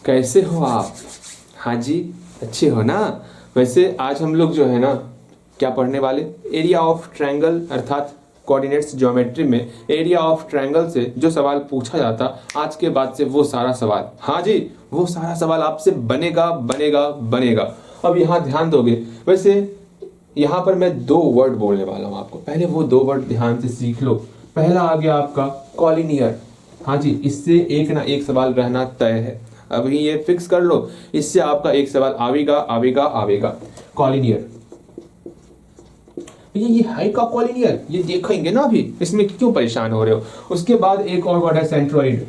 कैसे हो आप? हाँ जी, अच्छे हो ना? वैसे आज हम लोग जो है ना क्या पढ़ने वाले, एरिया ऑफ ट्रायंगल अर्थात कोऑर्डिनेट्स ज्योमेट्री में एरिया ऑफ ट्रायंगल से जो सवाल पूछा जाता आज के बाद से वो सारा सवाल, हाँ जी, वो सारा सवाल आपसे बनेगा बनेगा बनेगा। अब यहाँ ध्यान दोगे। वैसे यहाँ पर मैं दो वर्ड बोलने वाला हूँ आपको, पहले वो दो वर्ड ध्यान से सीख लो। पहला आ गया आपका कॉलिनियर। हाँ जी, इससे एक ना एक सवाल रहना तय है, अभी ये फिक्स कर लो, इससे आपका एक सवाल आवेगा आवेगा आवेगा। कॉलिनियर, ये है का कॉलिनियर, ये देखेंगे ना अभी, इसमें क्यों परेशान हो रहे हो। उसके बाद एक और वर्ड है सेंट्रोइड।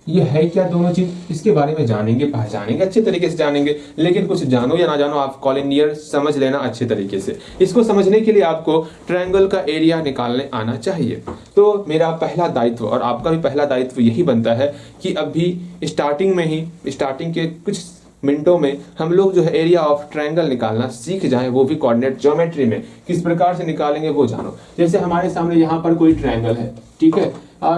ये है क्या, दोनों चीज इसके बारे में जानेंगे, पहचानेंगे, अच्छे तरीके से जानेंगे। लेकिन कुछ जानो या ना जानो, आप कॉलिनियर समझ लेना अच्छे तरीके से। इसको समझने के लिए आपको ट्रायंगल का एरिया निकालने आना चाहिए। तो मेरा पहला दायित्व और आपका भी पहला दायित्व यही बनता है कि अभी स्टार्टिंग के कुछ मिनटों में हम लोग जो है एरिया ऑफ ट्रायंगल निकालना सीख जाएं, वो भी कोऑर्डिनेट ज्योमेट्री में। किस प्रकार से निकालेंगे वो जानो। जैसे हमारे सामने यहाँ पर कोई ट्रायंगल है, ठीक है।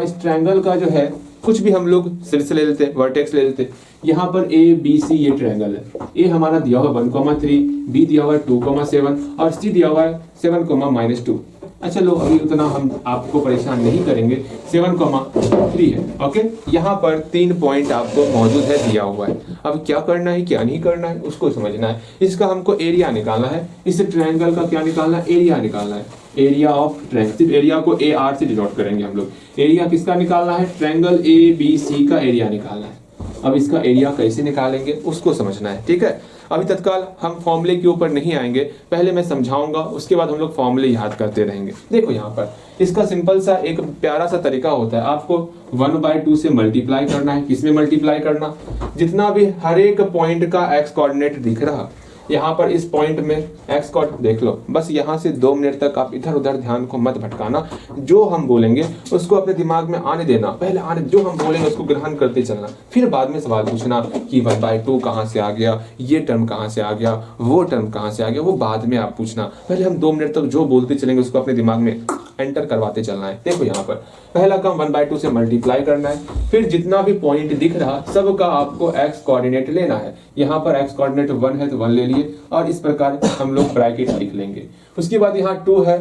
इस ट्रायंगल का जो है कुछ भी हम लोग शीर्ष ले लेते, वर्टेक्स ले लेते। यहाँ पर ए बी सी ये ट्रायंगल है। ए हमारा दिया हुआ 1,3, बी दिया हुआ 2,7 और सी दिया हुआ 7,-2। अच्छा लो, अभी उतना हम आपको परेशान नहीं करेंगे। 7,3 है, ओके। यहाँ पर 3 पॉइंट आपको मौजूद है, दिया हुआ है। अब क्या करना है क्या नहीं करना है उसको समझना है। इसका हमको एरिया निकालना है। इस ट्रायंगल का क्या निकालना है, एरिया निकालना है। एरिया ऑफ ट्रायंगल, सिर्फ एरिया को ए आर से डिनोट करेंगे हम लोग। एरिया किसका निकालना है, ट्रायंगल ए बी सी का एरिया निकालना है। अब इसका एरिया कैसे निकालेंगे उसको समझना है, ठीक है। अभी तत्काल हम फॉर्मूले के ऊपर नहीं आएंगे, पहले मैं समझाऊंगा, उसके बाद हम लोग फॉर्मूले याद करते रहेंगे। देखो यहाँ पर इसका सिंपल सा एक प्यारा सा तरीका होता है। आपको 1/2 से मल्टीप्लाई करना है। किसमें मल्टीप्लाई करना, जितना भी हर एक पॉइंट का एक्स कोऑर्डिनेट दिख रहा, यहाँ पर इस पॉइंट में एक्स कोऑर्डिनेट देख लो। बस यहाँ से 2 मिनट तक आप इधर उधर ध्यान को मत भटकाना। जो हम बोलेंगे उसको अपने दिमाग में आने देना, पहले आने, जो हम बोलेंगे उसको ग्रहण करते चलना। फिर बाद में सवाल पूछना कि 1/2 कहाँ से आ गया, ये टर्म कहाँ से आ गया, वो टर्म कहाँ से आ गया, वो बाद में आप पूछना। पहले हम 2 मिनट तक जो बोलते चलेंगे उसको अपने दिमाग में एंटर करवाते चलना है। देखो यहाँ पर पहला काम 1/2 से मल्टीप्लाई करना है। फिर जितना भी पॉइंट दिख रहा सबका आपको एक्स कोऑर्डिनेट लेना है। यहाँ पर एक्स कोऑर्डिनेट 1 है तो 1 ले लिए और इस प्रकार हम लोग ब्रैकेट लिख लेंगे। उसके बाद यहाँ 2 है,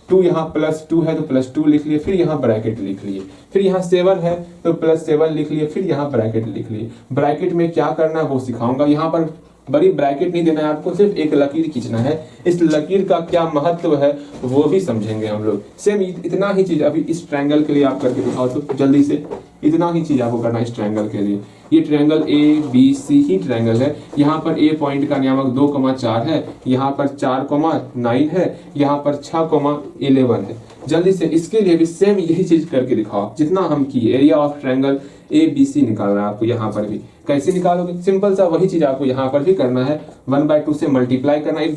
2 यहाँ +2 है तो +2 लिख लिए, फिर यहाँ ब्रैकेट लिख लिए। फिर यहाँ 7 है तो +7 लिख लिए, फिर यहाँ ब्रैकेट लिख लिए। ब्रैकेट में क्या करना है वो सिखाऊंगा। यहाँ पर बड़ी ब्रैकेट नहीं देना है आपको, सिर्फ एक लकीर खींचना है। इस लकीर का क्या महत्व है वो भी समझेंगे हम लोग। सेम इतना ही चीज अभी इस ट्रायंगल के लिए आप करके दिखाओ तो जल्दी से। इतना ही चीज आपको करना है इस ट्रायंगल के लिए। ये ट्रायंगल ए बी सी ही ट्रायंगल है। यहाँ पर ए पॉइंट का नियामक 2,4 है, यहाँ पर 4,9 है, यहाँ पर 6,11 है। जल्दी से इसके लिए भी सेम यही चीज करके दिखाओ जितना हम किए। Area of triangle A B C निकालना है आपको। यहाँ पर भी कैसे निकालोगे, सिंपल सा वही चीज आपको यहाँ पर भी करना है। 1/2 से मल्टीप्लाई करना है।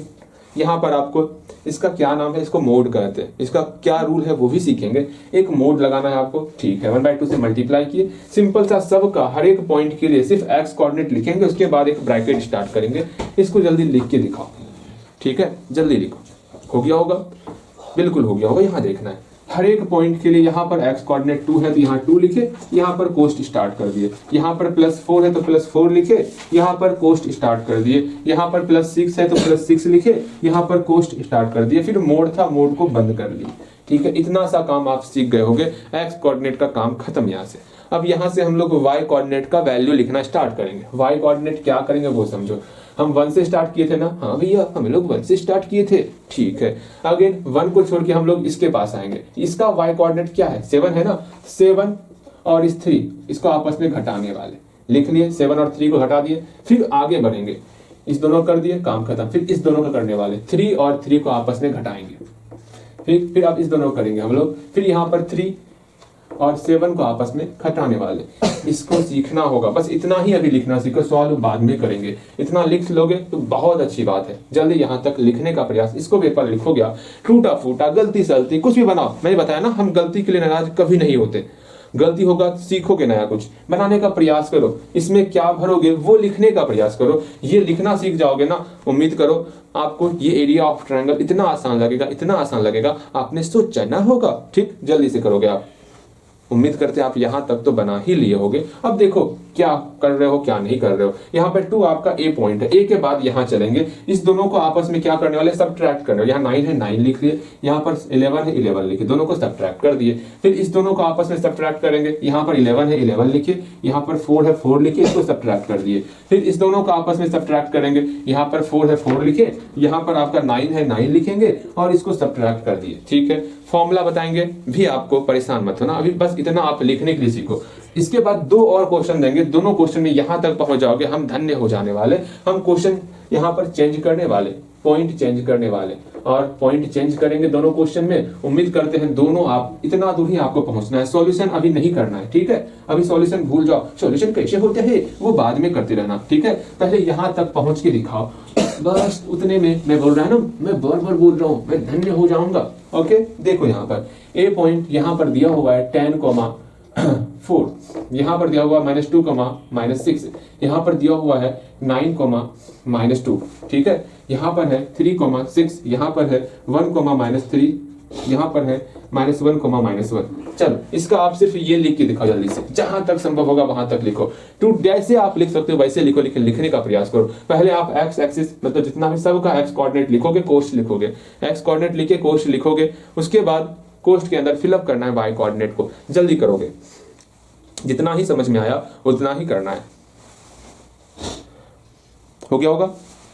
यहाँ पर आपको इसका क्या नाम है, इसको मोड कहते हैं। इसका क्या रूल है वो भी सीखेंगे। एक मोड लगाना है आपको, ठीक है। 1/2 से मल्टीप्लाई किए, सिंपल सा सबका हर एक पॉइंट के लिए सिर्फ एक्स कोऑर्डिनेट लिखेंगे, उसके बाद एक ब्रैकेट स्टार्ट करेंगे। इसको जल्दी लिख के दिखाओ, ठीक है, जल्दी लिखो। हो गया होगा, बिल्कुल हो गया होगा। यहाँ देखना है हर एक पॉइंट के लिए। यहाँ पर एक्स कोऑर्डिनेट 2 है तो यहाँ 2 लिखे, यहाँ पर कोस्ट स्टार्ट कर दिए। यहाँ पर +4 है तो +4 लिखे, यहाँ पर कोस्ट स्टार्ट कर दिए। यहाँ पर +6 है तो +6 लिखे, यहाँ पर कोस्ट स्टार्ट कर दिए। फिर मोड था, मोड को बंद कर ली, ठीक है। इतना सा काम आप सीख गए होगे। एक्स कोऑर्डिनेट का काम खत्म यहाँ से। अब यहाँ से हम लोग वाई कोऑर्डिनेट का वैल्यू लिखना स्टार्ट करेंगे। वाई कोऑर्डिनेट क्या करेंगे वो समझो। हम 1 से स्टार्ट किए थे ना, हाँ भैया हम लोग 1 से स्टार्ट किए थे, ठीक है। अगेन 1 को छोड़ के हम लोग इसके पास आएंगे। इसका वाई कोऑर्डिनेट क्या है, 7 है ना। 7 और इस 3 इसको आपस में घटाने वाले, लिख लिए। 7 और 3 को घटा दिए, फिर आगे बढ़ेंगे। इस दोनों कर दिए, काम खत्म। फिर इस दोनों का करने वाले, 3 और 3 को आपस में घटाएंगे। फिर अब इस दोनों करेंगे हम लोग। फिर यहाँ पर 3 और 7 को आपस में घटाने वाले। इसको सीखना होगा, बस इतना ही अभी लिखना सीखो, सॉल्व बाद में करेंगे। इतना लिख लोगे तो बहुत अच्छी बात है। जल्दी यहाँ तक लिखने का प्रयास। इसको भी एक बार लिखो, गया टूटा फूटा गलती सलती कुछ भी बनाओ। मैंने बताया ना, हम गलती के लिए नाराज कभी नहीं होते। गलती होगा सीखोगे, नया कुछ बनाने का प्रयास करो। इसमें क्या भरोगे वो लिखने का प्रयास करो। ये लिखना सीख जाओगे ना, उम्मीद करो आपको ये एरिया ऑफ ट्रायंगल इतना आसान लगेगा, इतना आसान लगेगा, आपने सोचा ना होगा। ठीक, जल्दी से करोगे आप। उम्मीद करते हैं आप यहाँ तक तो बना ही लिए होगे। अब देखो क्या कर रहे हो क्या नहीं कर रहे हो। यहाँ पर 2 आपका ए पॉइंट है, ए के बाद यहाँ चलेंगे, इस दोनों को आपस में क्या करने वाले, सब्ट्रैक्ट करने वाले। यहाँ 9 है 9 लिख लिए, यहाँ पर 11 है 11 लिखिए, दोनों को सब्ट्रैक्ट कर दिए। फिर इस दोनों को आपस में सब्ट्रैक्ट करेंगे, यहाँ पर 11 है 11 लिखिए, यहाँ पर 4 है 4 लिखिए, इसको सब्ट्रैक्ट कर दिए। फिर इस दोनों को आपस में सब्ट्रैक्ट करेंगे, यहाँ पर 4 है 4 लिखिए, यहाँ पर आपका 9 है 9 लिखेंगे और इसको सब्ट्रैक्ट कर दिए। ठीक है, फॉर्मूला बताएंगे भी, आपको परेशान मत होना, अभी बस इतना आप लिखने के लिए सीखो। इसके बाद 2 और क्वेश्चन देंगे, दोनों क्वेश्चन में यहां तक पहुंच जाओगे, हम धन्य हो जाने वाले। हम क्वेश्चन यहां पर चेंज करने वाले, पॉइंट चेंज करने वाले, और पॉइंट चेंज करेंगे दोनों क्वेश्चन में। उम्मीद करते हैं दोनों आप इतना दूर ही आपको पहुंचना है, सॉल्यूशन अभी नहीं करना है। ठीक है, अभी सॉल्यूशन भूल जाओ, सॉल्यूशन कैसे होते हैं वो बाद में करते रहना। ठीक है, पहले यहां तक पहुंच के दिखाओ, बस उतने में मैं बोल रहा हूं ना, मैं बार बार बोल रहा हूं, मैं धन्य हो जाऊंगा। ओके, देखो यहाँ पर ए पॉइंट यहाँ पर दिया हुआ है 10,4, यहाँ पर दिया हुआ -2, -6, यहाँ पर दिया हुआ है 9, -2। ठीक है, यहाँ पर है 3,6, यहाँ पर है 1, -3, यहाँ पर है -1, -1। चलो इसका आप सिर्फ ये लिख के दिखाओ जल्दी से, जहां तक संभव होगा वहां तक लिखो। टू जैसे आप लिख सकते हो वैसे लिखो, लेकिन लिखने का प्रयास करो। पहले आप एक्स एक्सिस मतलब जितना भी सबका एक्स कोऑर्डिनेट लिखोगे, कोस्ट लिखोगे, एक्स कोऑर्डिनेट लिखे कोस्ट लिखोगे, उसके बाद कोस्ट के अंदर फिलअप करना है वाई कोऑर्डिनेट को। जल्दी करोगे, जितना ही समझ में आया उतना ही करना है। हो गया होगा,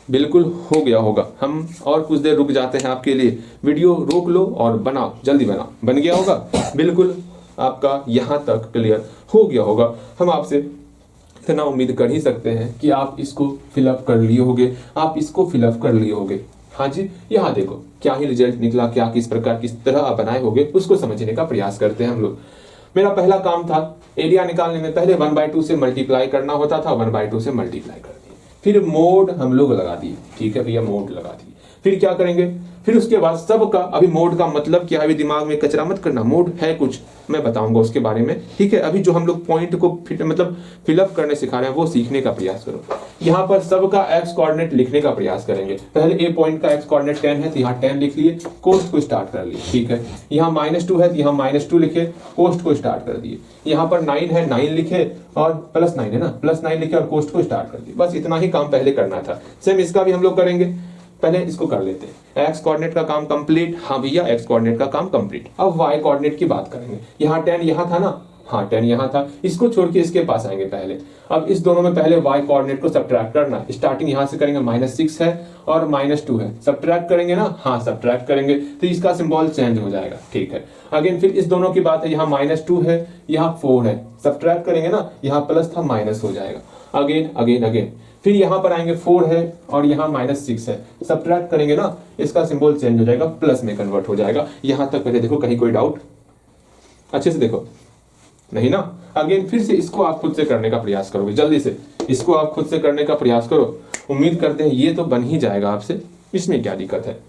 बिल्कुल हो गया होगा। हम और कुछ देर रुक जाते हैं आपके लिए, वीडियो रोक लो और बनाओ, जल्दी बनाओ। बन गया होगा, बिल्कुल आपका यहां तक क्लियर हो गया होगा। हम आपसे इतना उम्मीद कर ही सकते हैं कि आप इसको फिलअप कर लिए होगे, आप इसको फिलअप कर लिए होगे। हाँ जी, यहाँ देखो क्या ही रिजल्ट निकला, क्या किस प्रकार किस तरह आप बनाए होगे, उसको समझने का प्रयास करते हैं हम लोग। मेरा पहला काम था एरिया निकालने में, पहले 1/2 से मल्टीप्लाई करना होता था, 1/2 से मल्टीप्लाई कर दिए। फिर मोड हम लोग लगा दिए। ठीक है भैया, मोड लगा दिए। फिर क्या करेंगे, फिर उसके बाद सबका, अभी मोड का मतलब क्या है, अभी दिमाग में कचरा मत करना, मोड है कुछ, मैं बताऊंगा उसके बारे में। ठीक है, अभी जो हम लोग पॉइंट को मतलब फिलअप करने सिखा रहे हैं वो सीखने का प्रयास करो। यहाँ पर सबका एक्स कोऑर्डिनेट लिखने का प्रयास करेंगे। पहले ए पॉइंट का एक्स कोऑर्डिनेट 10 है तो यहाँ 10 लिख लिए, कोस्ट को स्टार्ट कर लिए। ठीक है, यहाँ -2 है तो यहाँ -2 लिखे, कोस्ट को स्टार्ट कर दिए। यहाँ पर 9 है 9 लिखे और +9 है ना, +9 लिखे और कोस्ट को स्टार्ट कर दिए। बस इतना ही काम पहले करना था। सेम इसका भी हम लोग करेंगे, पहले इसको कर लेते हैं। एक्स कोऑर्डिनेट का काम कंप्लीट, हाँ भैया एक्स कोऑर्डिनेट का काम कंप्लीट। अब वाई कोऑर्डिनेट की बात करेंगे। यहाँ 10 यहाँ था ना, हाँ 10 यहाँ था, इसको छोड़ के इसके पास आएंगे पहले। अब इस दोनों में पहले वाई कोऑर्डिनेट को सब्ट्रैक्ट करना, स्टार्टिंग यहाँ से करेंगे, -6 है और -2 है, सब्ट्रैक्ट करेंगे ना, हाँ सब्ट्रैक्ट करेंगे तो इसका सिंबल चेंज हो जाएगा। ठीक है, अगेन फिर इस दोनों की बात है, यहाँ -2 है यहाँ 4 है, सब्ट्रैक्ट करेंगे ना, यहाँ प्लस था माइनस हो जाएगा। अगेन अगेन अगेन फिर यहाँ पर आएंगे 4 है और यहाँ -6 है, सब्ट्रैक्ट करेंगे ना, इसका सिंबल चेंज हो जाएगा, प्लस में कन्वर्ट हो जाएगा। यहाँ तक पहले देखो, कहीं कोई डाउट, अच्छे से देखो, नहीं ना। अगेन फिर से इसको आप खुद से करने का प्रयास करोगे, जल्दी से इसको आप खुद से करने का प्रयास करो। उम्मीद करते हैं ये तो बन ही जाएगा आपसे, इसमें क्या दिक्कत है।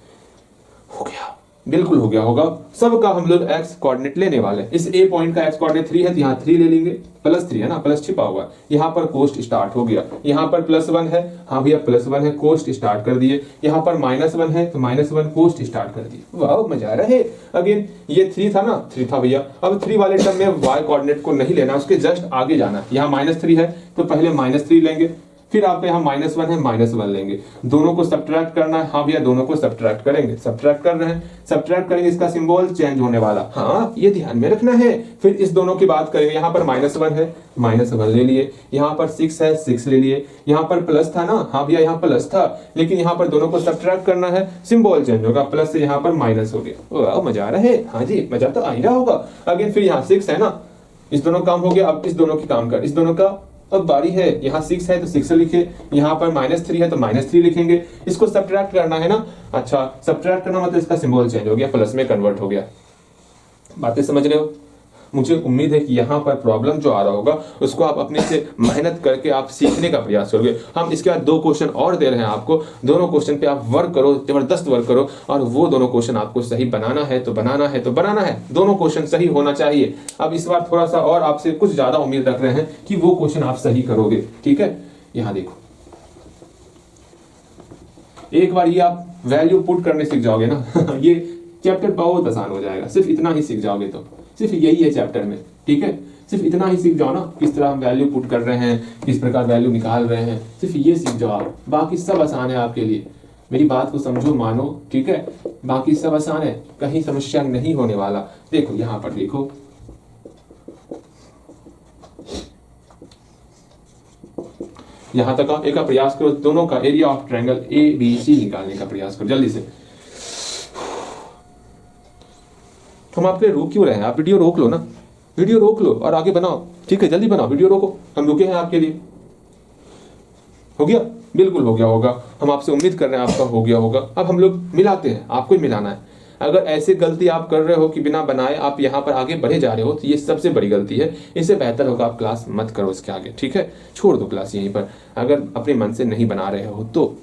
हो गया, बिल्कुल हो गया होगा। सबका हम लोग एक्स कोऑर्डिनेट लेने वाले हैं। इस ए पॉइंट का एक्स कोऑर्डिनेट 3 है तो यहाँ 3 ले लेंगे, +3 है ना, प्लस छिपा हुआ। यहाँ पर कोस्ट स्टार्ट हो गया, यहाँ पर +1 है, हाँ भैया +1 है, कोस्ट स्टार्ट कर दिए। यहाँ पर -1 है तो -1 कोस्ट स्टार्ट कर दिए। वाह मजा आ रहा है। अगेन ये 3 था ना, 3 था भैया। अब 3 वाले टर्म में वाई कोऑर्डिनेट को नहीं लेना, उसके जस्ट आगे जाना। यहाँ -3 है तो पहले -3 लेंगे, फिर आप यहाँ -1 है -1 लेंगे, दोनों को सब्ट्रैक्ट करना है। हाँ भैया दोनों को सब्ट्रैक्ट करेंगे, सब्ट्रैक्ट कर रहे हैं, सब्ट्रैक्ट करेंगे, इसका सिंबल चेंज होने वाला, हाँ ये ध्यान में रखना है। फिर इस दोनों की बात करेंगे, यहाँ पर -1 है, -1 ले लिए, यहाँ पर 6 है 6 ले लिए, यहाँ पर प्लस था ना, हाँ भैया यहाँ प्लस था, लेकिन यहाँ पर दोनों को सब्ट्रैक्ट करना है, सिंबल चेंज होगा, प्लस से यहाँ पर माइनस हो गया। वाह मजा आ रहा है, हाँ जी मजा तो आ ही रहा होगा। अगेन फिर यहाँ 6 है ना, इस दोनों काम हो गया। अब इस दोनों की काम कर, इस दोनों का अब बारी है। यहाँ 6 है तो 6 लिखे, यहाँ पर -3 है तो -3 लिखेंगे, इसको सब्ट्रैक्ट करना है ना। अच्छा सब्ट्रैक्ट करना मतलब इसका सिंबल चेंज हो गया, प्लस में कन्वर्ट हो गया। बातें समझ रहे हो? मुझे उम्मीद है कि यहाँ पर प्रॉब्लम जो आ रहा होगा उसको आप अपने से मेहनत करके आप सीखने का प्रयास करोगे। हम इसके बाद 2 क्वेश्चन और दे रहे हैं आपको, दोनों क्वेश्चन पे आप वर्क करो, जबरदस्त वर्क करो, और वो दोनों क्वेश्चन आपको सही बनाना है तो बनाना है तो बनाना है, दोनों क्वेश्चन सही होना चाहिए। अब इस बार थोड़ा सा और आपसे कुछ ज्यादा उम्मीद रख रहे हैं कि वो क्वेश्चन आप सही करोगे। ठीक है, यहाँ देखो, एक बार ये आप वैल्यू पुट करने सीख जाओगे ना ये चैप्टर बहुत आसान हो जाएगा, सिर्फ इतना ही सीख जाओगे तो। सिर्फ यही है चैप्टर में, ठीक है, सिर्फ इतना ही सीख जाओ ना, किस तरह हम वैल्यू पुट कर रहे हैं, किस प्रकार वैल्यू निकाल रहे हैं, सिर्फ ये सीख जाओ आप, बाकी सब आसान है आपके लिए। मेरी बात को समझो, मानो, ठीक है, बाकी सब आसान है, कहीं समस्या नहीं होने वाला। देखो यहाँ पर देखो, यहां तक एक का प्रयास करो, दोनों का एरिया ऑफ ट्रायंगल ABC निकालने का प्रयास करो जल्दी से। हम आपके लिए रुक क्यों रहे हैं, आप वीडियो रोक लो ना, वीडियो रोक लो और आगे बनाओ, ठीक है, जल्दी बनाओ, वीडियो रोको, हम रुके हैं आपके लिए। हो गया, बिल्कुल हो गया होगा, हम आपसे उम्मीद कर रहे हैं आपका हो गया होगा। अब हम लोग मिलाते हैं, आपको ही मिलाना है। अगर ऐसे गलती आप कर रहे हो कि बिना बनाए आप यहाँ पर आगे बढ़े जा रहे हो, तो ये सबसे बड़ी गलती है। इससे बेहतर होगा आप क्लास मत करो इसके आगे, ठीक है, छोड़ दो क्लास यहीं पर। अगर अपने मन से नहीं बना रहे हो तो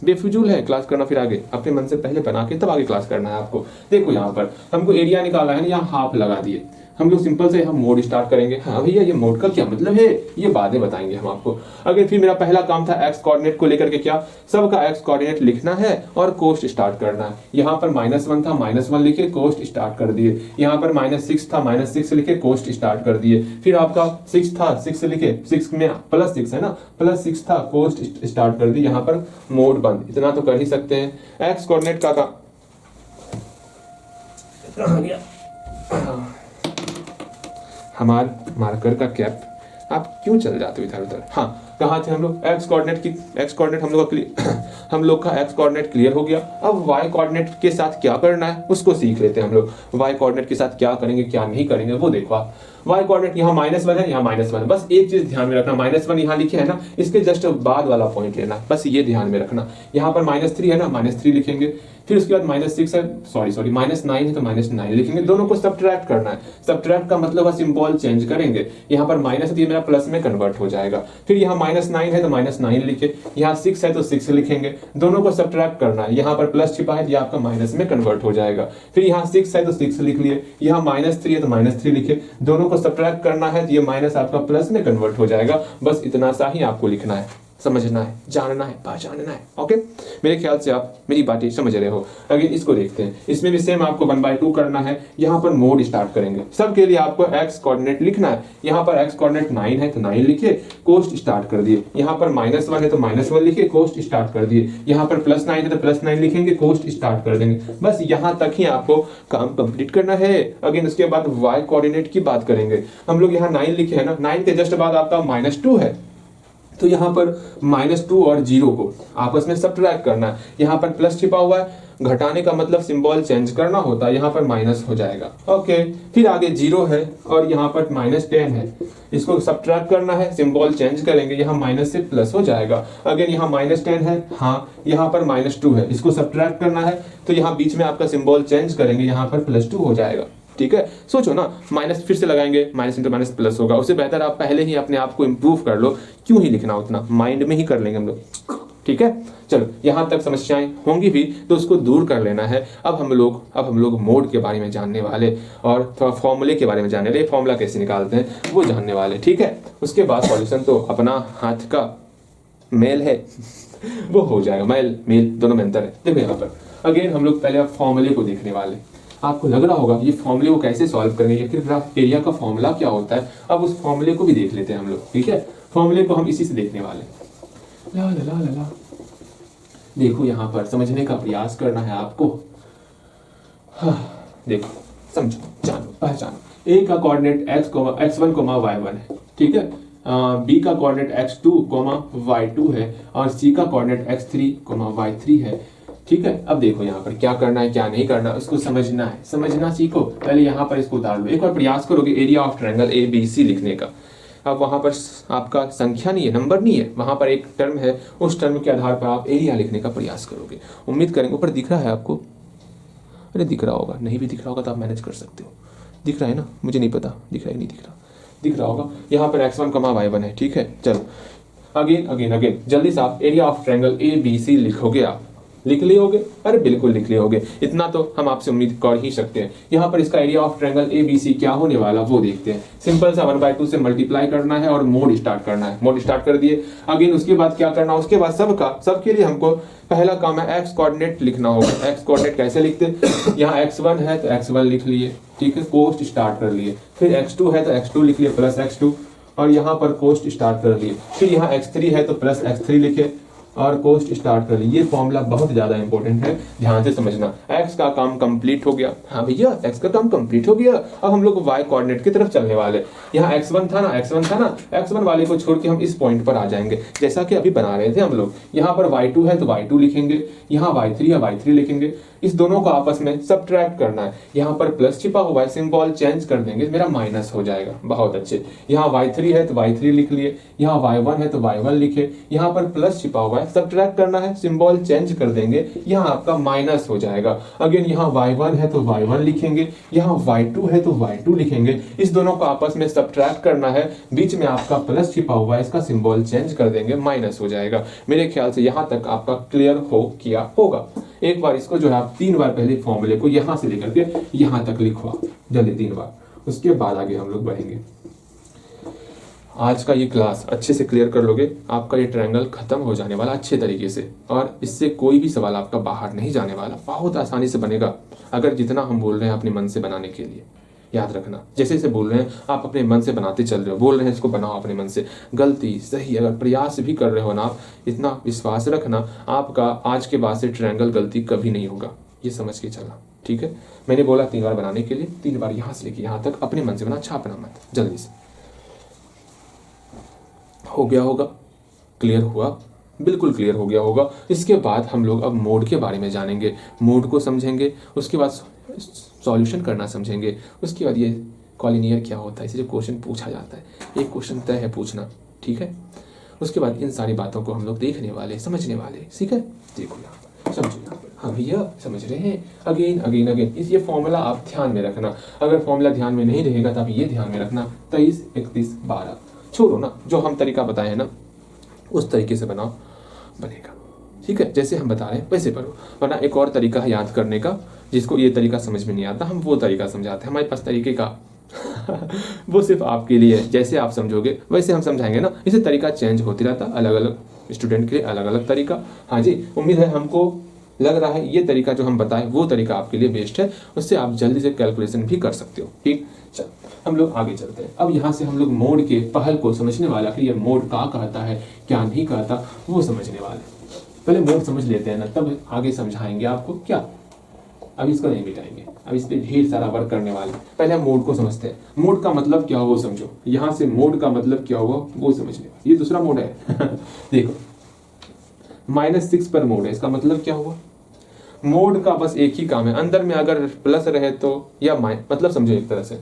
बेफिजूल है क्लास करना, फिर आगे अपने मन से पहले बना के तब आगे क्लास करना है आपको। देखो यहाँ पर हमको एरिया निकाला है ना, यहाँ हाफ लगा दिए, हम लोग सिंपल से हम मोड स्टार्ट करेंगे। हाँ भैया, ये मोड का क्या मतलब है, ये बातें बताएंगे हम आपको। अगर फिर मेरा पहला काम था एक्स कोऑर्डिनेट को लेकर के, क्या सबका एक्स कोऑर्डिनेट लिखना है और कोस्ट स्टार्ट करना है। यहाँ पर -1 था, -1 लिखे कोस्ट स्टार्ट कर दिए। यहाँ पर -6 था, -6 लिखे कोस्ट स्टार्ट कर दिए। फिर आपका 6 था, 6 लिखे, 6 में +6 है ना, +6 था, कोस्ट स्टार्ट कर दी। यहाँ पर मोड बंद, इतना तो कर ही सकते हैं। एक्स कोऑर्डिनेट का हमार मार्कर का कैप, आप क्यों चल जाते हो इधर उधर। हाँ, कहाँ थे हम लोग, एक्स कोऑर्डिनेट हम लोग का एक्स कोऑर्डिनेट क्लियर हो गया। अब वाई कोऑर्डिनेट के साथ क्या करना है उसको सीख लेते हैं हम लोग। वाई कोऑर्डिनेट के साथ क्या करेंगे क्या नहीं करेंगे वो देखो आप। वाई कोऑर्डिनेट यहाँ -1 है, यहाँ -1, बस एक चीज ध्यान में रखना, -1 यहाँ लिखे है ना, इसके जस्ट बाद वाला पॉइंट लेना, बस ये ध्यान में रखना। यहाँ पर -3 है ना, -3 लिखेंगे। फिर उसके बाद -6 है, सॉरी -9 है तो -9 लिखेंगे। दोनों को सब्ट्रैक्ट करना है। सब्ट्रैक्ट का मतलब सिंबल चेंज करेंगे। यहाँ पर माइनस है, ये मेरा प्लस में कन्वर्ट हो जाएगा। फिर यहाँ -9 है तो -9 लिखे, यहाँ 6 है तो 6 लिखेंगे। दोनों को सब्ट्रैक्ट करना है। यहाँ पर प्लस छिपा है, ये आपका माइनस में कन्वर्ट हो जाएगा। फिर यहाँ 6 है तो 6 लिख लिए, यहाँ -3 है तो -3 लिखे। दोनों को सब्ट्रैक्ट करना है तो ये माइनस आपका प्लस में कन्वर्ट हो जाएगा। बस इतना सा ही आपको लिखना है, समझना है, जानना है, पहचानना है। ओके, मेरे ख्याल से आप मेरी बातें समझ रहे हो। अगर इसको देखते हैं, इसमें भी सेम आपको 1/2 करना है। यहाँ पर मोड स्टार्ट करेंगे। सबके लिए आपको एक्स कोऑर्डिनेट लिखना है। यहाँ पर एक्स कोऑर्डिनेट 9 है तो 9 लिखे, कोस्ट स्टार्ट कर दिए। यहाँ पर -1 है तो -1 लिखे, कोस्ट स्टार्ट कर दिए। यहाँ पर +9 है तो +9 लिखेंगे, कोस्ट स्टार्ट कर देंगे। बस यहाँ तक ही आपको काम कंप्लीट करना है। अगेन उसके बाद वाई कोऑर्डिनेट की बात करेंगे। हम लोग यहाँ 9 लिखे है ना, 9 के जस्ट बाद आपका -2 है, तो यहाँ पर -2 और 0 को आपस में सब्ट्रैक्ट करना है। यहाँ पर प्लस छिपा हुआ है, घटाने का मतलब सिंबल चेंज करना होता है, यहाँ पर माइनस हो जाएगा। ओके, फिर आगे 0 है और यहाँ पर -10 है, इसको सब्ट्रैक्ट करना है, सिंबल चेंज करेंगे, यहाँ माइनस से प्लस हो जाएगा। अगेन यहाँ -10 है, हाँ यहाँ पर -2 है, इसको सब्ट्रैक्ट करना है तो यहाँ बीच में आपका सिंबल चेंज करेंगे, यहाँ पर +2 हो जाएगा। ठीक है, सोचो ना, माइनस फिर से लगाएंगे, माइनस इंटू माइनस प्लस होगा। उससे बेहतर आप पहले ही अपने आप को इंप्रूव कर लो, क्यों ही लिखना, उतना माइंड में ही कर लेंगे हम लोग। ठीक है, चलो यहाँ तक समस्याएं होंगी भी तो उसको दूर कर लेना है। अब हम लोग मोड के बारे में जानने वाले और थोड़ा फॉर्मूले के बारे में जानने वाले, फॉर्मूला कैसे निकालते हैं वो जानने वाले। ठीक है, उसके बाद सॉल्यूशन तो अपना हाथ का मेल है वो हो जाएगा, मेल दोनों में अंतर है। देखो यहाँ पर अगेन हम लोग पहले फॉर्मूले को देखने वाले। आपको लग रहा होगा ये फॉर्मूले को कैसे सॉल्व करेंगे, ये ग्राफ एरिया का फॉर्मूला क्या होता है। अब उस फॉर्मूले को भी देख लेते हैं हम लोग। ठीक है, फॉर्मूले को हम इसी से देखने वाले। ला ला ला ला, देखो यहाँ पर समझने का प्रयास करना है आपको। हाँ, देखो, समझो, जानो, पहचानो। ए का कोऑर्डिनेट x1, y1 है। ठीक है, बी का कोऑर्डिनेट x2, y2 है और सी का कोऑर्डिनेट x3, y3 है। ठीक है, अब देखो यहाँ पर क्या करना है क्या नहीं करना उसको समझना है, समझना सीखो। पहले यहाँ पर इसको उतार लो, एक बार प्रयास करोगे एरिया ऑफ ट्रायंगल ABC लिखने का। अब वहाँ पर आपका संख्या नहीं है, नंबर नहीं है, वहाँ पर एक टर्म है, उस टर्म के आधार पर आप एरिया लिखने का प्रयास करोगे। उम्मीद करेंगे ऊपर दिख रहा है आपको, अरे दिख रहा होगा, नहीं भी दिख रहा होगा तो आप मैनेज कर सकते हो। दिख रहा है ना, मुझे नहीं पता दिख रहा है नहीं दिख रहा होगा। यहाँ पर x1, y1 है। ठीक है, चलो अगेन जल्दी से आप एरिया ऑफ ट्रायंगल ABC लिखोगे आप। लिख लिए होगे, अरे बिल्कुल लिख लिए होगे, इतना तो हम आपसे उम्मीद कर ही सकते हैं। यहाँ पर इसका एरिया ऑफ ट्रायंगल ABC क्या होने वाला वो देखते हैं। सिंपल सा 1/2 से मल्टीप्लाई करना है और मोड स्टार्ट करना है। मोड स्टार्ट कर दिए, अगेन उसके बाद क्या करना है, उसके बाद सबके लिए हमको पहला काम है एक्स कोऑर्डिनेट लिखना होगा। एक्स कोऑर्डिनेट कैसे लिखते, यहाँ x1 है तो x1 लिख लिए, ठीक है, कोस्ट स्टार्ट कर लिए। फिर x2 है तो x2 लिख लिए प्लस x2, और यहाँ पर कोस्ट स्टार्ट कर लिए। फिर यहाँ x3 है तो प्लस x3 लिखे और कोस्ट स्टार्ट कर ली। ये फॉर्मूला बहुत ज्यादा इंपॉर्टेंट है, ध्यान से समझना। x का काम कंप्लीट हो गया, हाँ भैया x का काम कंप्लीट हो गया। अब हम लोग y कोऑर्डिनेट की तरफ चलने वाले। यहाँ x1 था ना, x1 वाले को छोड़ के हम इस पॉइंट पर आ जाएंगे, जैसा कि अभी बना रहे थे हम लोग। यहाँ पर y2 है तो y2 लिखेंगे, यहाँ y3 है y3 लिखेंगे। इस दोनों को आपस में सबट्रैक्ट करना है। यहाँ पर प्लस छिपा हुआ है, सिंबल चेंज कर देंगे, मेरा माइनस हो जाएगा। बहुत अच्छे, यहाँ y3 है तो y3 लिख लिए, यहाँ y1 है तो y1 लिखे। यहाँ पर प्लस छिपा हुआ है, सबट्रैक्ट करना है, सिंबल चेंज कर देंगे, यहाँ आपका माइनस हो जाएगा। अगेन यहाँ y1 है तो y1 लिखेंगे, यहाँ y2 है तो y2 लिखेंगे। इस दोनों को आपस में सबट्रैक्ट करना है, बीच में आपका प्लस छिपा हुआ है, इसका सिंबल चेंज कर देंगे, माइनस हो जाएगा। मेरे ख्याल से यहाँ तक आपका क्लियर हो किया होगा। एक बार इसको जो है आप 3 बार पहले फॉर्मूले को यहां से लेकर के यहां तक लिखवा जल्दी 3 बार, उसके बाद आगे हम लोग बढ़ेंगे। आज का ये क्लास अच्छे से क्लियर कर लोगे, आपका ये ट्रायंगल खत्म हो जाने वाला अच्छे तरीके से, और इससे कोई भी सवाल आपका बाहर नहीं जाने वाला, बहुत आसानी से बनेगा। अगर जितना हम बोल रहे हैं अपने मन से बनाने के लिए, याद रखना, जैसे जैसे बोल रहे हैं आप अपने मन से बनाते चल रहे हो, बोल रहे हैं इसको बनाओ अपने मन से। गलती सही अगर प्रयास भी कर रहे हो ना आप, इतना विश्वास रखना आपका आज के बाद से ट्रायंगल गलती कभी नहीं होगा, ये समझ के चलना, ठीक है। मैंने बोला 3 बार बनाने के लिए, 3 बार यहाँ से लेके यहाँ तक अपने मन से बना, छापना मत, जल्दी से। हो गया होगा, क्लियर हुआ, बिल्कुल क्लियर हो गया होगा। इसके बाद हम लोग अब मोड के बारे में जानेंगे, मोड को समझेंगे, उसके बाद सॉल्यूशन करना समझेंगे। उसके बाद ये कॉलिनियर क्या होता है, इसे जो क्वेश्चन पूछा जाता है, एक क्वेश्चन तय है पूछना, ठीक है। उसके बाद इन सारी बातों को हम लोग देखने वाले, समझने वाले, ठीक है। देखो यहाँ, समझो यहाँ, हाँ भैया समझ रहे हैं। अगेन अगेन अगेन इस ये फॉर्मूला आप ध्यान में रखना। अगर फॉर्मूला ध्यान में नहीं रहेगा तो आप ये ध्यान में रखना, 23 31 12 छोड़ो ना, जो हम तरीका बताए हैं ना उस तरीके से बनाओ, बनेगा, ठीक है। जैसे हम बता रहे हैं वैसे पढ़ो, वरना एक और तरीका है याद करने का, जिसको ये तरीका समझ में नहीं आता हम वो तरीका समझाते हैं। हमारे पास तरीके का वो सिर्फ आपके लिए है, जैसे आप समझोगे वैसे हम समझाएंगे ना। इसे तरीका चेंज होती रहता, अलग अलग स्टूडेंट के लिए अलग अलग तरीका। हाँ जी, उम्मीद है हमको लग रहा है ये तरीका जो हम बताएं वो तरीका आपके लिए बेस्ट है, उससे आप जल्दी से कैलकुलेशन भी कर सकते हो, ठीक। चल हम लोग आगे चलते हैं। अब यहाँ से हम लोग मोड के पहल को समझने वाला कि ये मोड क्या कहता है क्या नहीं कहता वो समझने वाले। पहले मोड समझ लेते हैं ना, तब आगे समझाएंगे आपको क्या। अब इसको नहीं मिटाएंगे, अब इस पे ढेर सारा वर्क करने वाले। पहले हम मोड को समझते हैं, मोड का मतलब क्या होगा वो समझो। यहाँ से मोड का मतलब क्या होगा वो समझने, ये दूसरा मोड है देखो -6 पर मोड है, इसका मतलब क्या हुआ। मोड का बस एक ही काम है, अंदर में अगर प्लस रहे तो या मतलब समझो एक तरह से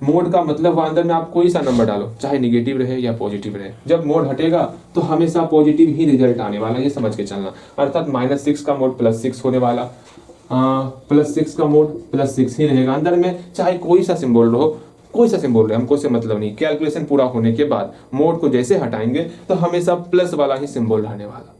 मोड का मतलब हुआ अंदर में आप कोई सा नंबर डालो, चाहे निगेटिव रहे या पॉजिटिव रहे, जब मोड हटेगा तो हमेशा पॉजिटिव ही रिजल्ट आने वाला, ये समझ के चलना। अर्थात -6 का मोड +6 होने वाला, +6 का मोड +6 ही रहेगा। अंदर में चाहे कोई सा सिंबल रहो, कोई सा सिंबल रहे, हमको से मतलब नहीं। कैलकुलेशन पूरा होने के बाद मोड को जैसे हटाएंगे तो हमेशा प्लस वाला ही सिंबल रहने वाला,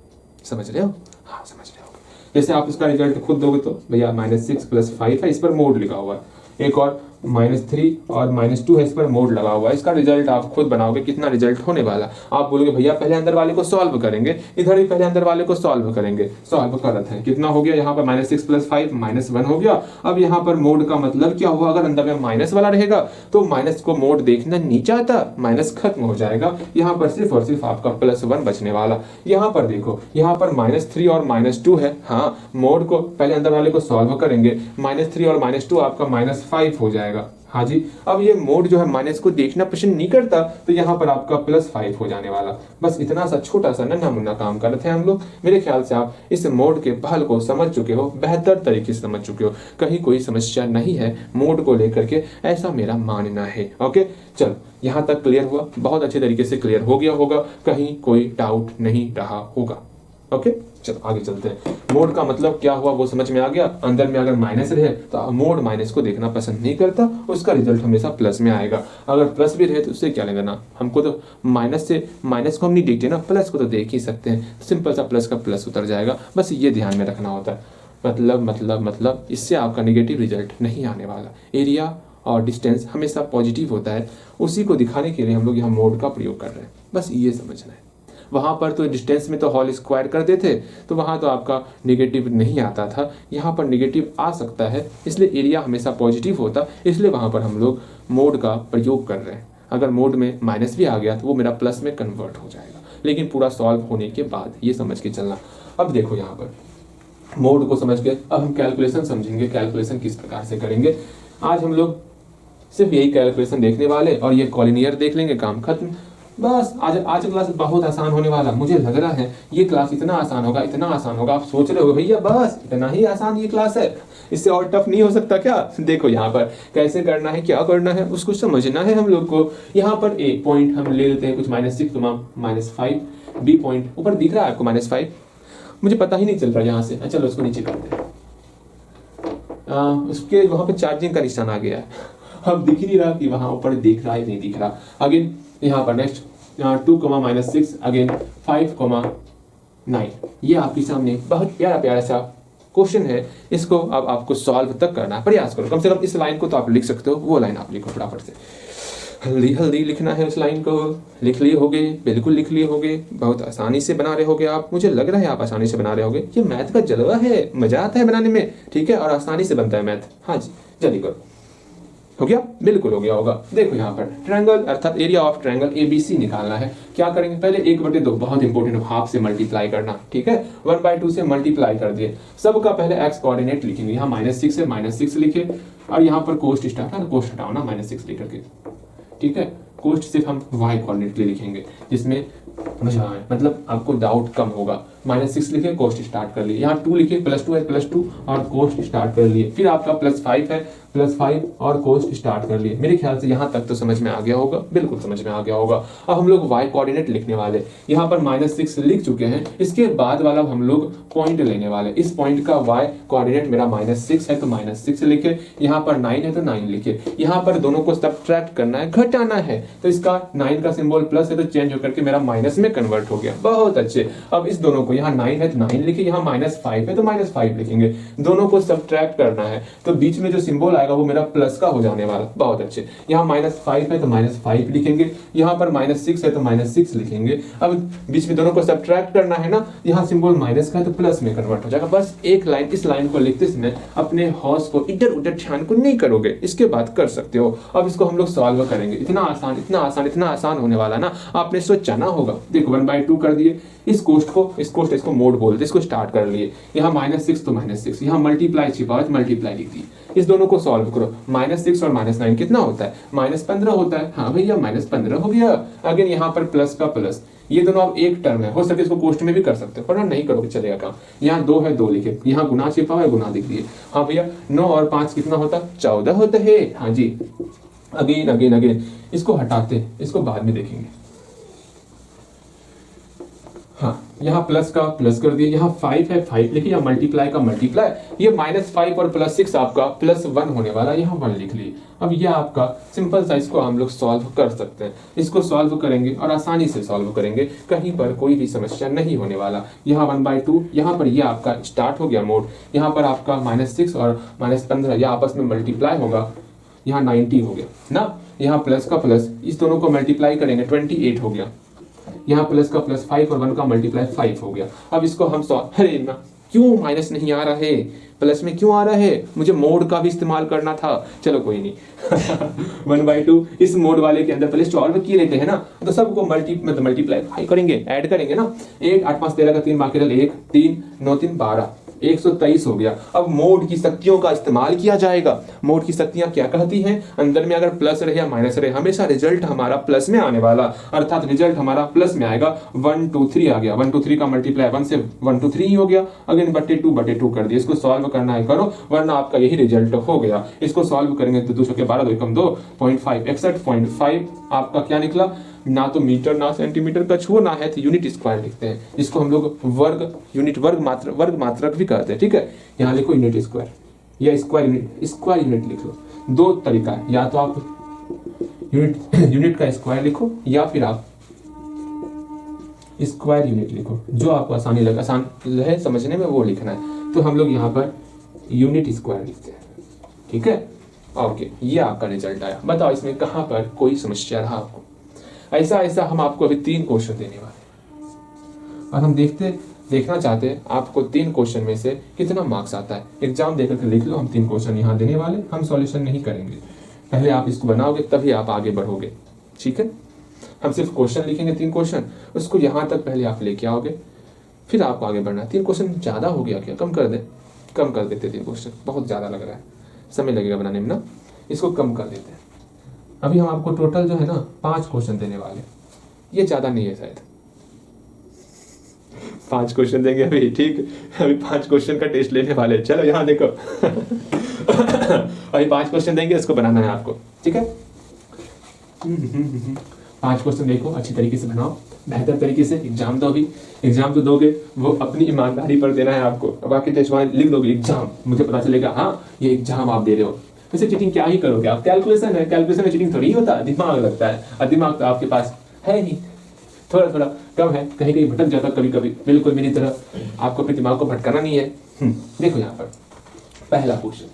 समझ रहे हो। हाँ समझ रहे हो। जैसे आप इसका रिजल्ट खुद दोगे तो भैया -6 + 5 है, इस पर मोड लिखा हुआ है। एक और -3 और -2 है, इस पर मोड लगा हुआ है। इसका रिजल्ट आप खुद बनाओगे कितना रिजल्ट होने वाला। आप बोलोगे भैया पहले अंदर वाले को सॉल्व करेंगे, इधर भी पहले अंदर वाले को सॉल्व करेंगे। सॉल्व करते हैं, कितना हो गया यहाँ पर -6 + 5 -1 हो गया। अब यहाँ पर मोड का मतलब क्या हुआ, अगर अंदर में माइनस वाला रहेगा तो माइनस को मोड देखना नहीं चाहता, माइनस खत्म हो जाएगा। यहाँ पर सिर्फ और सिर्फ आपका +1 बचने वाला। यहाँ पर देखो, यहाँ पर -3 और -2 है। हाँ, मोड को पहले अंदर वाले को सॉल्व करेंगे, -3 और -2 आपका -5 हो जाएगा। हाँ जी, अब ये मोड जो है माइनस को देखना पसंद नहीं करता, तो यहाँ पर आपका +5 हो जाने वाला। बस इतना सा छोटा सा नन्हा मुन्ना काम कर रहे थे हम लोग। मेरे ख्याल से आप इस मोड के पहल को समझ चुके हो, बेहतर तरीके से समझ चुके हो, कहीं कोई समस्या नहीं है मोड को लेकर के, ऐसा मेरा मानना है। ओके, चलो यहाँ तक क्लियर हुआ, बहुत अच्छे तरीके से क्लियर हो गया होगा, कहीं कोई डाउट नहीं रहा होगा। ओके, चलो आगे चलते हैं। मोड का मतलब क्या हुआ वो समझ में आ गया। अंदर में अगर माइनस रहे तो मोड माइनस को देखना पसंद नहीं करता, उसका रिजल्ट हमेशा प्लस में आएगा। अगर प्लस भी रहे तो उससे क्या लेना, हमको तो माइनस से माइनस को हम नहीं देखते ना, प्लस को तो देख ही सकते हैं। सिंपल सा प्लस का प्लस उतर जाएगा, बस ये ध्यान में रखना होता है। मतलब इससे आपका नेगेटिव रिजल्ट नहीं आने वाला। एरिया और डिस्टेंस हमेशा पॉजिटिव होता है, उसी को दिखाने के लिए हम लोग यहाँ मोड का प्रयोग कर रहे हैं, बस ये समझना है। वहाँ पर तो डिस्टेंस में तो होल स्क्वायर करते थे, तो वहाँ तो आपका नेगेटिव नहीं आता था, यहाँ पर नेगेटिव आ सकता है, इसलिए एरिया हमेशा पॉजिटिव होता, इसलिए वहाँ पर हम लोग मोड का प्रयोग कर रहे हैं। अगर मोड में माइनस भी आ गया तो वो मेरा प्लस में कन्वर्ट हो जाएगा, लेकिन पूरा सॉल्व होने के बाद, ये समझ के चलना। अब देखो यहाँ पर मोड को समझ के अब हम कैलकुलेशन समझेंगे, कैलकुलेशन किस प्रकार से करेंगे। आज हम लोग सिर्फ यही कैलकुलेशन देखने वाले और ये कॉलिनियर देख लेंगे, काम खत्म। बस आज क्लास बहुत आसान होने वाला, मुझे लग रहा है ये क्लास इतना आसान होगा, इतना आसान होगा। आप सोच रहे हो भैया बस इतना ही आसान ये क्लास है, इससे और टफ नहीं हो सकता क्या? देखो यहाँ पर कैसे करना है, क्या करना है, उसको समझना है हम लोग को। यहाँ पर ए पॉइंट हम ले लेते हैं कुछ -6, -5, बी पॉइंट ऊपर दिख रहा है आपको -5, मुझे पता ही नहीं चल रहा यहाँ से, चलो उसको नीचे करते हैं। उसके वहां पे चार्जिंग का निशान आ गया है, अब दिख ही नहीं रहा कि वहां ऊपर दिख रहा है नहीं दिख रहा। अगेन यहाँ पर नेक्स्ट 2, -6, अगेन 5, 9, ये आपके सामने बहुत प्यारा प्यारा सा क्वेश्चन है। इसको अब आपको सॉल्व तक करना है, प्रयास करो। कम से कम इस लाइन को तो आप लिख सकते हो, वो लाइन आप लिखो फटाफट से। हल्दी लिखना है उस लाइन को, लिख लिए होगे, बिल्कुल लिख लिए होगे, बहुत आसानी से बना रहे होगे आप, मुझे लग रहा है आप आसानी से बना रहे होगे। ये मैथ का जलवा है, मजा आता है बनाने में, ठीक है, और आसानी से बनता है मैथ। हाँ जी, जल्दी करो। हो गया? बिल्कुल हो गया होगा। देखो यहाँ पर ट्रायंगल अर्थात एरिया ऑफ ट्रायंगल ABC निकालना है। क्या करेंगे, पहले 1/2 बहुत इंपॉर्टेंट, हाफ से मल्टीप्लाई करना, ठीक है, 1/2 से मल्टीप्लाई कर दिए। सबका पहले x कोऑर्डिनेट लिखेंगे, यहाँ -6 है, -6 लिखे, और यहाँ पर कोस्ट स्टार्ट है, कोस्ट हटाओ ना -6 लिख करके, ठीक है। कोस्ट सिर्फ हम y कोऑर्डिनेट लिए लिखेंगे, जिसमें मजा आए, मतलब आपको डाउट कम होगा। -6 लिखे, कोस्ट स्टार्ट कर लिए, यहाँ 2 लिखे, +2 है, +2 और कोस्ट स्टार्ट कर लिए। फिर आपका +5 है, +5 और कोस्ट स्टार्ट कर लिए। मेरे ख्याल से यहाँ तक तो समझ में आ गया होगा, बिल्कुल समझ में आ गया होगा। अब हम लोग y कोऑर्डिनेट लिखने वाले, यहाँ पर -6 लिख चुके हैं, इसके बाद वाला हम लोग पॉइंट लेने वाले। इस पॉइंट का y कोऑर्डिनेट मेरा -6 है तो -6 लिखे, यहाँ पर 9 है तो 9 लिखे। यहाँ पर दोनों को सब्ट्रैक्ट करना है, घटाना है, तो इसका 9 का सिंबल प्लस है तो चेंज होकर के मेरा माइनस में कन्वर्ट हो गया। बहुत अच्छे। अब इस दोनों को, यहाँ 9 है तो 9 लिखे, यहाँ -5 है तो -5 लिखेंगे। दोनों को सब्ट्रैक्ट करना है, तो बीच में जो सिंबल आएगा वो मेरा प्लस का हो जाने वाला। बहुत अच्छे। यहाँ -5 है तो -5 लिखेंगे, यहाँ पर -6 है तो -6 लिखेंगे। अब बीच में दोनों को सब्ट्रैक्ट करना है ना, यहाँ सिंबल माइनस का है तो प्लस में कन्वर्ट हो जाएगा। बस एक लाइन, इस लाइन को लिखते समय अपने हौस को इधर उधर ध्यान को नहीं करोगे, इसके बाद कर सकते हो। अब इसको हम लोग सॉल्व करेंगे। इतना आसान, इतना आसान, इतना आसान होने वाला ना, आपने सोचा ना होगा। देखो 1/2 कर दिए, इस कोष्ट इसको मोड बोलते, इसको स्टार्ट कर लिए। यहाँ -6 तो -6, यहाँ मल्टीप्लाई छिपा है, मल्टीप्लाई लिख दी। इस दोनों को सॉल्व करो, -6 और -9 कितना होता है, -15 होता है। हाँ भैया -15 हो गया। अगेन यहाँ पर प्लस का प्लस, ये दोनों अब एक टर्म है, हो सके इसको कोष्ट में भी कर सकते हो, पर नहीं करोगे चलेगा काम। यहाँ 2 है, 2 लिखे, यहाँ गुना छिपा है, गुना लिख दिए। हाँ भैया 9 और 5 कितना होता है, 14 होता है। हाँ जी, अगेन इसको हटाते, इसको बाद में देखेंगे। हाँ, यहाँ प्लस का प्लस कर दिए, यहाँ 5 है, 5 लिखिए, यहाँ मल्टीप्लाई का मल्टीप्लाई, ये -5 और +6 आपका +1 होने वाला, यहाँ 1 लिख लिए। अब ये आपका सिंपल सा, इसको हम लोग सॉल्व कर सकते हैं। इसको सॉल्व करेंगे और आसानी से सॉल्व करेंगे, कहीं पर कोई भी समस्या नहीं होने वाला। यहाँ 1/2, यहाँ पर ये आपका स्टार्ट हो गया मोड, यहाँ पर आपका -6 और -15 ये आपस में मल्टीप्लाई होगा, यहाँ 90 हो गया ना। यहाँ प्लस का प्लस, इस दोनों को मल्टीप्लाई करेंगे, 28 हो गया। यहाँ प्लस का प्लस 5 और 1 का मल्टीप्लाई 5 हो गया। अब इसको हम अरे ना, क्यों माइनस नहीं आ रहा है, प्लस में क्यों आ रहा है, मुझे मोड का भी इस्तेमाल करना था। चलो कोई नहीं 1/2 इस मोड वाले के अंदर पहले सॉल्व किए लेते हैं ना, तो सबको मल्टीप्लाई करेंगे, ऐड करेंगे ना। 1 8 5 13 का 3 बाकी 1 3 9 3 12 123 हो गया। अब मोड की शक्तियों का इस्तेमाल किया जाएगा। मोड की शक्तियां क्या कहती हैं, अंदर में अगर प्लस रहे या माइनस रहे, हमेशा रिजल्ट हमारा प्लस में आने वाला, अर्थात रिजल्ट हमारा प्लस में आएगा। 1 2 3 आ गया, 1 2 3 का मल्टीप्लाई 1 से 1 2 3 ही हो गया। अगेन बटे 2 कर दिया। इसको सॉल्व करना है करो, वरना आपका यही रिजल्ट हो गया। इसको सॉल्व करेंगे तो 2 के 12 2 कम 2 0.5 61.5 आपका क्या निकला, ना तो मीटर ना सेंटीमीटर का छुओ, ना है तो यूनिट स्क्वायर लिखते हैं, जिसको हम लोग वर्ग यूनिट वर्ग मात्रक भी कहते हैं। ठीक है, यहाँ लिखो यूनिट स्क्वायर या स्क्वायर यूनिट लिख लो। दो तरीका है, या तो आप यूनिट का स्क्वायर लिखो या फिर आप स्क्वायर यूनिट लिखो, जो आपको आसान है समझने में वो लिखना है। तो हम लोग यहाँ पर यूनिट स्क्वायर लिखते हैं। ठीक है, ओके, ये आपका रिजल्ट आया। बताओ इसमें कहाँ पर कोई समस्या रहा आपको? ऐसा हम आपको अभी 3 क्वेश्चन देने वाले हैं और हम देखना चाहते हैं आपको 3 क्वेश्चन में से कितना मार्क्स आता है। एग्जाम देकर के लिख लो, हम 3 क्वेश्चन यहाँ देने वाले, हम सॉल्यूशन नहीं करेंगे। पहले आप इसको बनाओगे तभी आप आगे बढ़ोगे। ठीक है, हम सिर्फ क्वेश्चन लिखेंगे 3 क्वेश्चन, उसको यहाँ तक पहले आप लेके आओगे, फिर आपको आगे बढ़ना है। 3 क्वेश्चन ज़्यादा हो गया क्या? कम कर देते 3 क्वेश्चन, बहुत ज़्यादा लग रहा है, समय लगेगा बनाने में ना, इसको कम कर देते हैं। अभी हम आपको टोटल जो है ना 5 क्वेश्चन देने वाले, ये ज़्यादा नहीं है शायद, 5 क्वेश्चन देंगे अभी। ठीक, अभी 5 क्वेश्चन का टेस्ट लेने वाले। चलो यहाँ देखो अभी 5 क्वेश्चन देंगे, इसको बनाना है आपको। ठीक है, 5 क्वेश्चन देखो, अच्छी तरीके से बनाओ, बेहतर तरीके से एग्जाम दो। अभी एग्जाम तो दोगे वो अपनी ईमानदारी पर देना है आपको। बाकी टेस्ट लिख दोगे एग्जाम, मुझे पता चलेगा हाँ ये एग्जाम आप दे रहे हो। वैसे चीटिंग क्या ही करोगे आप, कैलकुलेशन है, कैलकुलेशन में चीटिंग थोड़ी होता है, दिमाग लगता है, और दिमाग तो आपके पास है नहीं, थोड़ा कम है, कहीं कहीं भटक जाता कभी कभी। बिल्कुल मेरी तरह आपको अपने दिमाग को भटकाना नहीं है। देखो यहाँ पर पहला क्वेश्चन,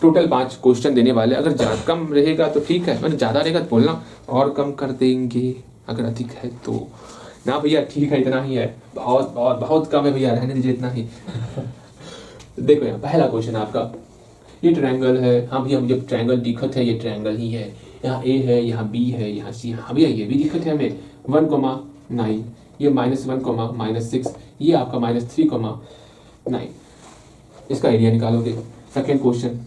टोटल 5 क्वेश्चन देने वाले। अगर ज्यादा कम रहेगा तो ठीक है, मैंने ज्यादा रहेगा तो बोलना और कम कर देंगे, अगर अधिक है तो ना भैया ठीक है इतना ही है, बहुत कम है भैया, रहने दीजिए इतना ही। देखो यहाँ पहला क्वेश्चन आपका, ये ट्रायंगल है। हाँ भैया मुझे ट्रायंगल दिखत है, ये ट्रायंगल ही है। यहाँ ए है, यहाँ बी है, यहाँ सी। हाँ भैया ये भी दिक्कत है हमें। 1,9, ये -1, -6, ये आपका -3,9। इसका एरिया निकालोगे। Second question,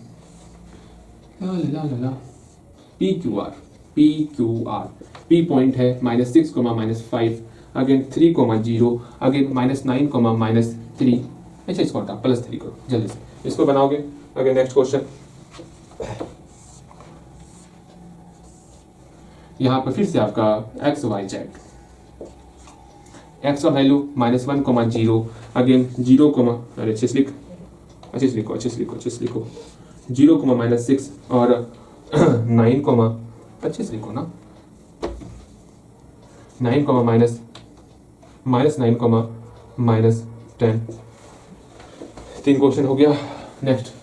PQR, P point है -6, -5, अगेन 3, 0, अगेन -9, -3। अच्छा इसको हटा, +3 करो जल्दी से, इसको बनाओगे। अगेन नेक्स्ट क्वेश्चन, यहाँ पर फिर से आपका XYZ, x का वैल्यू -1, 0, अगेन 0, अच्छे से लिखो 0, -6 और 9, अच्छे से लिखो ना, 9, -10। 3 क्वेश्चन हो गया। नेक्स्ट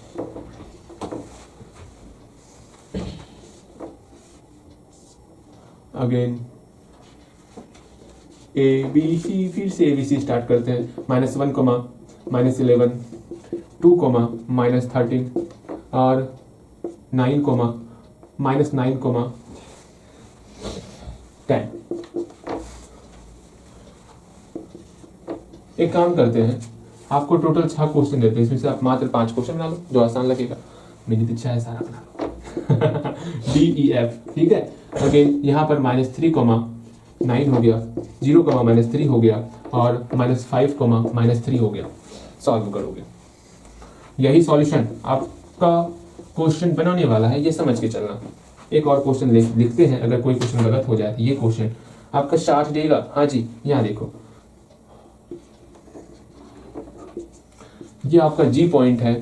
अगेन ABC, फिर से ABC स्टार्ट करते हैं। -1, -11, 2, -13 और 9, -9, 10। एक काम करते हैं, आपको टोटल 6 क्वेश्चन देते हैं, इसमें से आप मात्र 5 क्वेश्चन बना लो, जो आसान लगेगा। मेरी तो इच्छा है सारा बना लो। DEF, ठीक है। अगेन यहाँ पर -3, 9 हो गया, 0, -3 हो गया और -5, -3 हो गया। सॉल्व करोगे, यही सॉल्यूशन आपका क्वेश्चन बनाने वाला है, ये समझ के चलना। एक और क्वेश्चन लिखते हैं, अगर कोई क्वेश्चन गलत हो जाए तो ये क्वेश्चन आपका 60 देगा। हाँ जी, यहाँ देखो, ये आपका G पॉइंट है,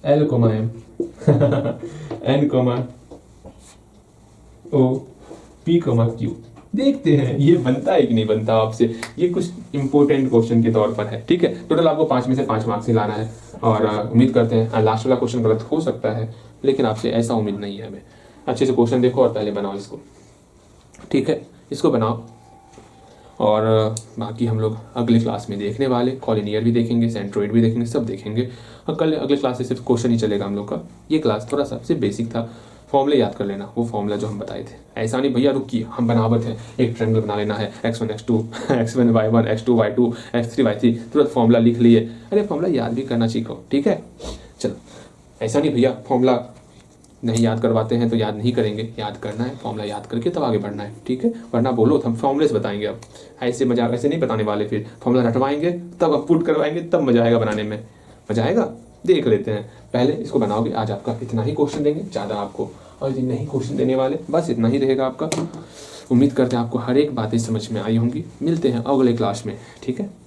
L, M, N, O, P, Q। देखते हैं ये बनता है कि नहीं बनता आपसे। ये कुछ इंपॉर्टेंट क्वेश्चन के तौर पर है, ठीक है। टोटल आपको 5 में से 5 मार्क्स ही लाना है और उम्मीद करते हैं लास्ट वाला क्वेश्चन गलत हो सकता है, लेकिन आपसे ऐसा उम्मीद नहीं है हमें। अच्छे से क्वेश्चन देखो और पहले बनाओ इसको, ठीक है। इसको बनाओ और बाकी हम लोग अगले क्लास में देखने वाले, कॉलिनियर भी देखेंगे, सेंट्रोइड भी देखेंगे, सब देखेंगे। और कल अगले क्लास से सिर्फ क्वेश्चन ही चलेगा हम लोग का। ये क्लास थोड़ा सा सिर्फ बेसिक था, फॉर्मूले याद कर लेना, वो फॉर्मूला जो हम बताए थे। ऐसा नहीं भैया रुकिए, हम बनावत है, एक ट्रायंगल बना लेना है, x1 x2 x1 y1 x2 y2 x3 y3, तुरंत फॉर्मूला लिख लिए। अरे फॉर्मूला याद भी करना सीखो, ठीक है। चलो, ऐसा नहीं भैया फॉर्मूला नहीं याद करवाते हैं तो याद नहीं करेंगे, याद करना है, फॉर्मूला याद करके तब आगे बढ़ना है, ठीक है। वरना बोलो तो हम फॉर्मूले से बताएंगे। अब ऐसे मजाक ऐसे नहीं बताने वाले, फिर फॉर्मूला रटवाएंगे तब अब पुट करवाएंगे, तब मजा आएगा बनाने में, मजा आएगा। देख लेते हैं, पहले इसको बनाओगे। आज आपका इतना ही क्वेश्चन देंगे, ज़्यादा आपको और नहीं क्वेश्चन देने वाले, बस इतना ही रहेगा आपका। उम्मीद करते हैं आपको हर एक बातें समझ में आई होंगी। मिलते हैं अगले क्लास में, ठीक है।